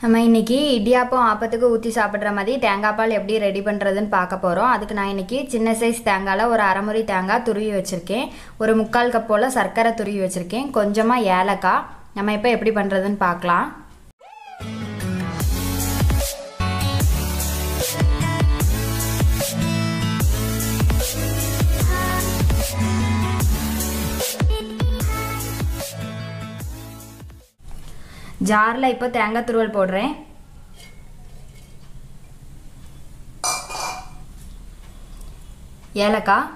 நம்ம இன்னைக்கு இடியாப்பம் ஆப்பத்துக்கு ஊற்றி சாப்பிட்ற மாதிரி தேங்காய் பால் எப்படி ரெடி பண்ணுறதுன்னு பார்க்க போகிறோம். அதுக்கு நான் இன்னைக்கு சின்ன சைஸ் தேங்காயில் ஒரு அரை முறி தேங்காய் துருவி வச்சுருக்கேன். ஒரு 3/4 கப் போல் சர்க்கரை துருவி வச்சுருக்கேன். கொஞ்சமாக ஏலக்காய். நம்ம இப்போ எப்படி பண்ணுறதுன்னு பார்க்கலாம். ஜாரில் இப்போ தேங்காய் துருவல் போடுறேன். ஏலக்காய்,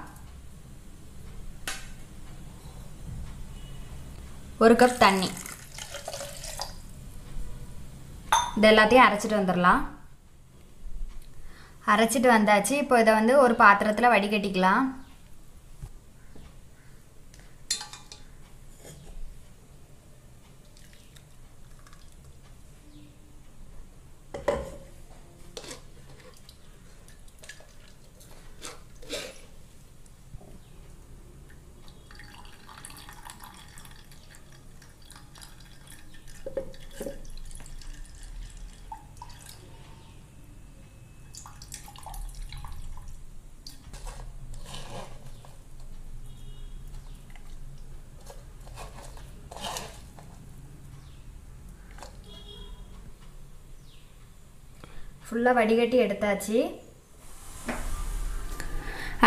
1 கப் தண்ணி, இது எல்லாத்தையும் அரைச்சிட்டு வந்துடலாம். அரைச்சிட்டு வந்தாச்சு. இப்போ இதை வந்து ஒரு பாத்திரத்தில் வடிகட்டிக்கலாம். ஃபுல்லாக வடிகட்டி எடுத்தாச்சு.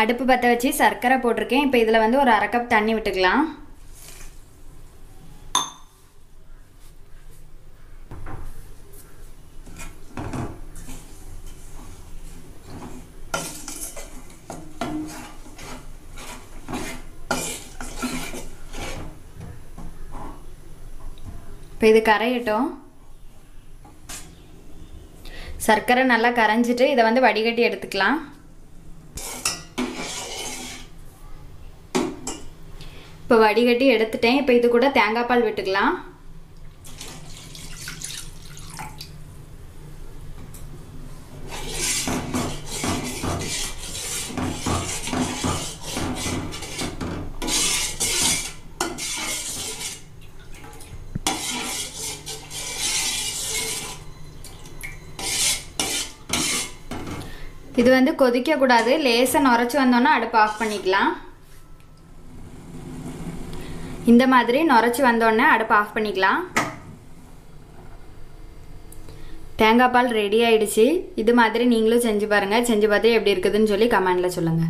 அடுப்பு பற்ற வச்சு சர்க்கரை போட்டிருக்கேன். இப்போ இதில் வந்து ஒரு 1/2 கப் தண்ணி விட்டுக்கலாம். இப்போ இது கரையட்டும். சர்க்கரை நல்லா கரைஞ்சிட்டு இதை வந்து வடிகட்டி எடுத்துக்கலாம். இப்போ வடிகட்டி எடுத்துட்டேன். இப்போ இது கூட தேங்காய் பால் விட்டுக்கலாம். இது வந்து கொதிக்க கூடாது. லேசா நுரைச்சி வந்தோன்னா அடுப்பு ஆஃப் பண்ணிக்கலாம். இந்த மாதிரி நுரைச்சி வந்தோடனே அடுப்பு ஆஃப் பண்ணிக்கலாம். தேங்காய் பால் ரெடி ஆயிடுச்சு. இது மாதிரி நீங்களும் செஞ்சு பாருங்க. செஞ்சு பார்த்து எப்படி இருக்குதுன்னு சொல்லி கமெண்ட்ல சொல்லுங்க.